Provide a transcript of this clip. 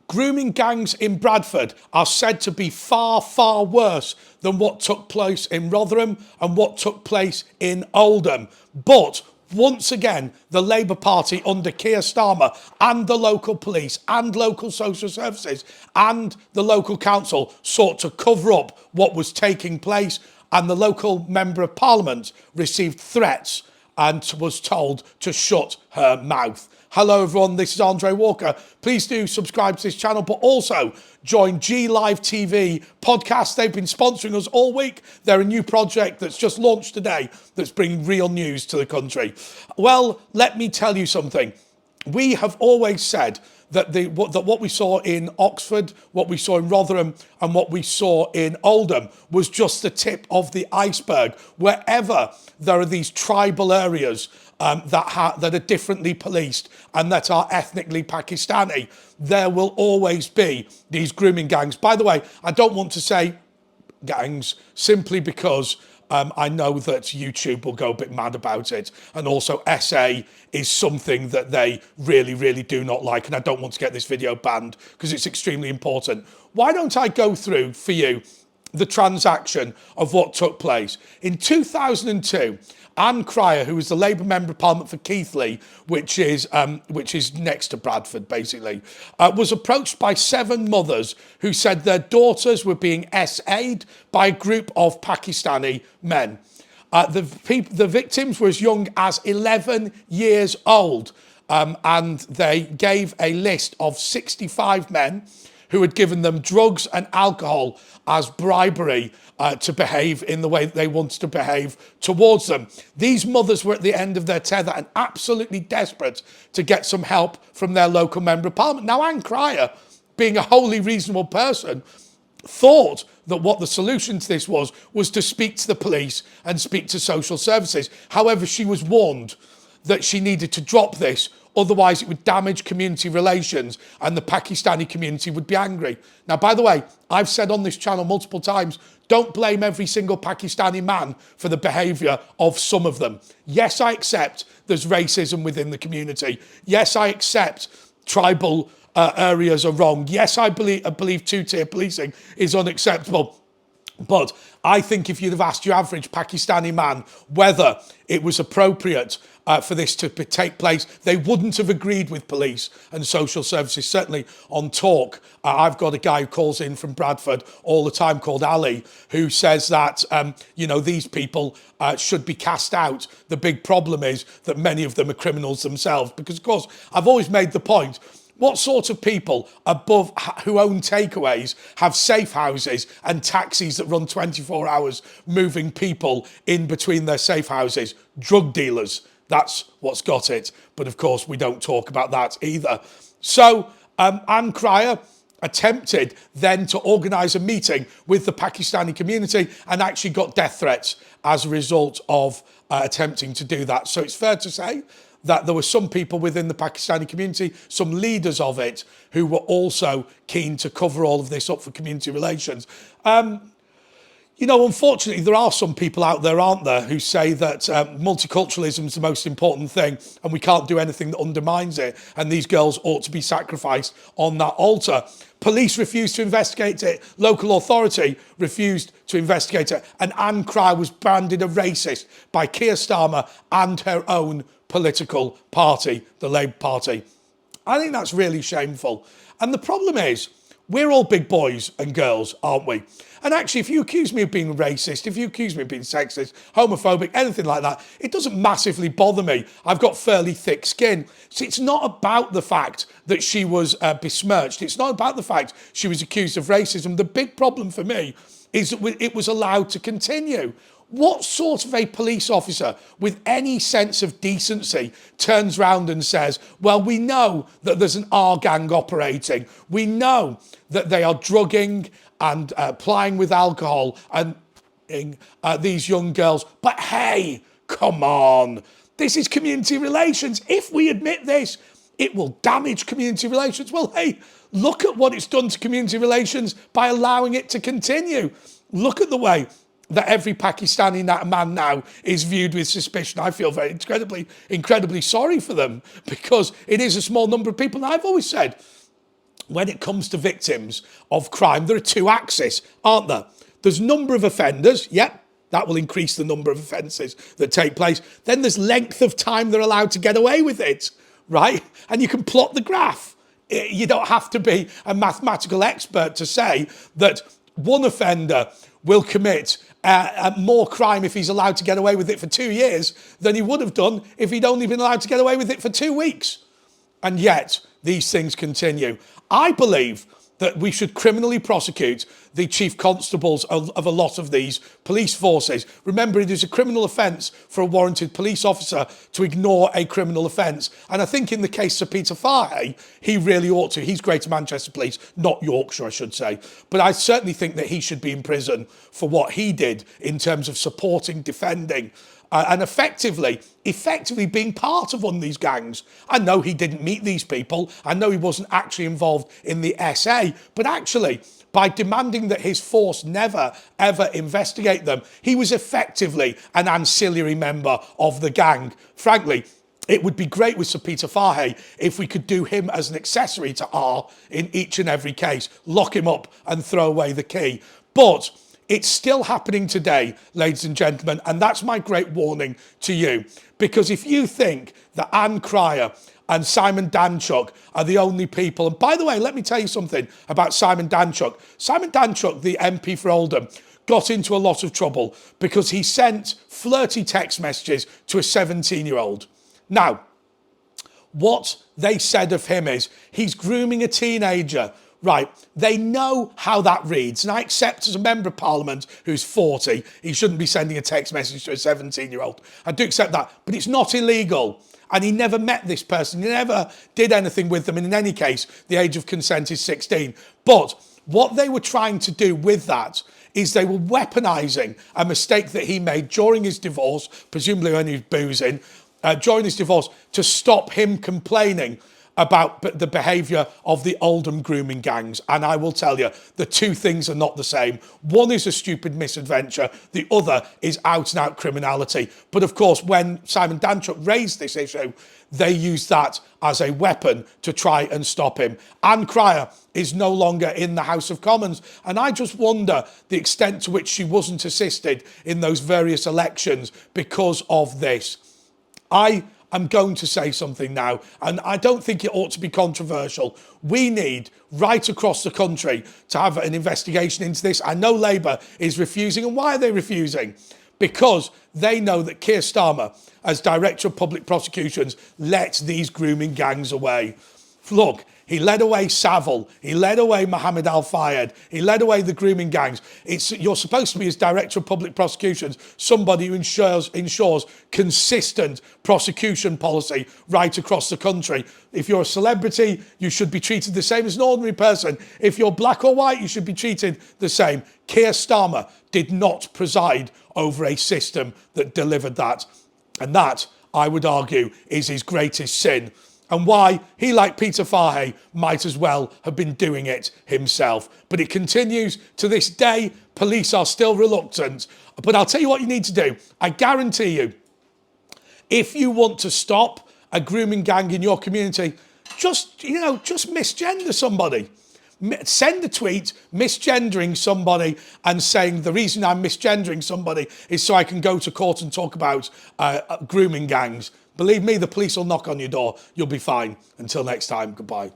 Grooming gangs in Bradford are said to be far, far worse than what took place in Rotherham and what took place in Oldham. But once again, the Labour Party under Kier Starmer and the local police and local social services and the local council sought to cover up what was taking place, and the local Member of Parliament received threats and was told to shut her mouth. Hello everyone, this is Andre Walker. Please do subscribe to this channel, but also join G Live TV podcast. They've been sponsoring us all week. They're a new project that's just launched today that's bringing real news to the country. Well, let me tell you something. We have always said that what we saw in Oxford, what we saw in Rotherham and what we saw in Oldham was just the tip of the iceberg. Wherever there are these tribal areas that are differently policed and that are ethnically Pakistani, there will always be these grooming gangs. By the way, I don't want to say gangs simply because I know that YouTube will go a bit mad about it. And also SA is something that they really, really do not like. And I don't want to get this video banned because it's extremely important. Why don't I go through for you the transaction of what took place? In 2002, Anne Cryer, who was the Labour Member of Parliament for Keighley, which is next to Bradford, basically, was approached by 7 mothers who said their daughters were being SA'd by a group of Pakistani men. The victims were as young as 11 years old, and they gave a list of 65 men who had given them drugs and alcohol as bribery to behave in the way that they wanted to behave towards them. These mothers were at the end of their tether and absolutely desperate to get some help from their local Member of Parliament. Now, Anne Cryer, being a wholly reasonable person, thought that what the solution to this was to speak to the police and speak to social services. However, she was warned that she needed to drop this, otherwise it would damage community relations and the Pakistani community would be angry. Now, by the way, I've said on this channel multiple times, don't blame every single Pakistani man for the behaviour of some of them. Yes, I accept there's racism within the community. Yes, I accept tribal areas are wrong. Yes, I believe two-tier policing is unacceptable. But I think if you'd have asked your average Pakistani man whether it was appropriate for this to take place, they wouldn't have agreed with police and social services. Certainly on Talk, I've got a guy who calls in from Bradford all the time called Ali, who says that, these people should be cast out. The big problem is that many of them are criminals themselves. Because, of course, I've always made the point, what sort of people above who own takeaways have safe houses and taxis that run 24 hours moving people in between their safe houses? Drug dealers. That's what's got it. But of course, we don't talk about that either. So Anne Cryer attempted then to organise a meeting with the Pakistani community and actually got death threats as a result of attempting to do that. So it's fair to say that there were some people within the Pakistani community, some leaders of it, who were also keen to cover all of this up for community relations. Unfortunately, there are some people out there, aren't there, who say that multiculturalism is the most important thing and we can't do anything that undermines it, and these girls ought to be sacrificed on that altar. Police refused to investigate it. Local authority refused to investigate it. And Anne Cryer was branded a racist by Kier Starmer and her own political party, the Labour Party. I think that's really shameful. And the problem is, we're all big boys and girls, aren't we? And actually, if you accuse me of being racist, if you accuse me of being sexist, homophobic, anything like that, it doesn't massively bother me. I've got fairly thick skin. So it's not about the fact that she was besmirched. It's not about the fact she was accused of racism. The big problem for me is that it was allowed to continue. What sort of a police officer with any sense of decency turns round and says, well, we know that there's an R gang operating. We know that they are drugging and plying with alcohol and these young girls. But hey, come on. This is community relations. If we admit this, it will damage community relations. Well, hey, look at what it's done to community relations by allowing it to continue. Look at the way that every Pakistani man now is viewed with suspicion. I feel very incredibly sorry for them, because it is a small number of people. And I've always said, when it comes to victims of crime, there are two axes, aren't there? There's number of offenders, yep, that will increase the number of offences that take place. Then there's length of time they're allowed to get away with it, right? And you can plot the graph. You don't have to be a mathematical expert to say that one offender will commit more crime if he's allowed to get away with it for 2 years than he would have done if he'd only been allowed to get away with it for 2 weeks. And yet, these things continue. I believe that we should criminally prosecute the chief constables of a lot of these police forces. Remember, it is a criminal offence for a warranted police officer to ignore a criminal offence. And I think in the case of Peter Fahey, he really ought to. He's Greater Manchester Police, not Yorkshire, I should say. But I certainly think that he should be in prison for what he did in terms of supporting, defending, and effectively being part of one of these gangs. I know he didn't meet these people. I know he wasn't actually involved in the SA, but actually, by demanding that his force never, ever investigate them, he was effectively an ancillary member of the gang. Frankly, it would be great with Sir Peter Fahey if we could do him as an accessory to R in each and every case, lock him up and throw away the key. But it's still happening today, ladies and gentlemen, and that's my great warning to you. Because if you think that Anne Cryer and Simon Danchuk are the only people, and by the way, let me tell you something about Simon Danchuk. Simon Danchuk, the MP for Oldham, got into a lot of trouble because he sent flirty text messages to a 17-year-old. Now, what they said of him is he's grooming a teenager. Right, they know how that reads, and I accept as a member of Parliament who's 40, he shouldn't be sending a text message to a 17-year-old. I do accept that, but it's not illegal. And he never met this person, he never did anything with them, and in any case, the age of consent is 16. But what they were trying to do with that is they were weaponising a mistake that he made during his divorce, presumably when he was boozing, during his divorce, to stop him complaining about the behaviour of the Oldham grooming gangs. And I will tell you, the two things are not the same. One is a stupid misadventure. The other is out and out criminality. But of course, when Simon Danchuk raised this issue, they used that as a weapon to try and stop him. Anne Cryer is no longer in the House of Commons. And I just wonder the extent to which she wasn't assisted in those various elections because of this. I'm going to say something now, and I don't think it ought to be controversial. We need, right across the country, to have an investigation into this. I know Labour is refusing, and why are they refusing? Because they know that Kier Starmer, as Director of Public Prosecutions, let these grooming gangs away. Look, he led away Savile, he led away Mohammed Al-Fayed, he led away the grooming gangs. You're supposed to be, as Director of Public Prosecutions, somebody who ensures consistent prosecution policy right across the country. If you're a celebrity, you should be treated the same as an ordinary person. If you're black or white, you should be treated the same. Kier Starmer did not preside over a system that delivered that. And that, I would argue, is his greatest sin. And why he, like Peter Fahey, might as well have been doing it himself. But it continues to this day. Police are still reluctant. But I'll tell you what you need to do. I guarantee you, if you want to stop a grooming gang in your community, just misgender somebody. Send a tweet misgendering somebody and saying the reason I'm misgendering somebody is so I can go to court and talk about grooming gangs. Believe me, the police will knock on your door. You'll be fine. Until next time, goodbye.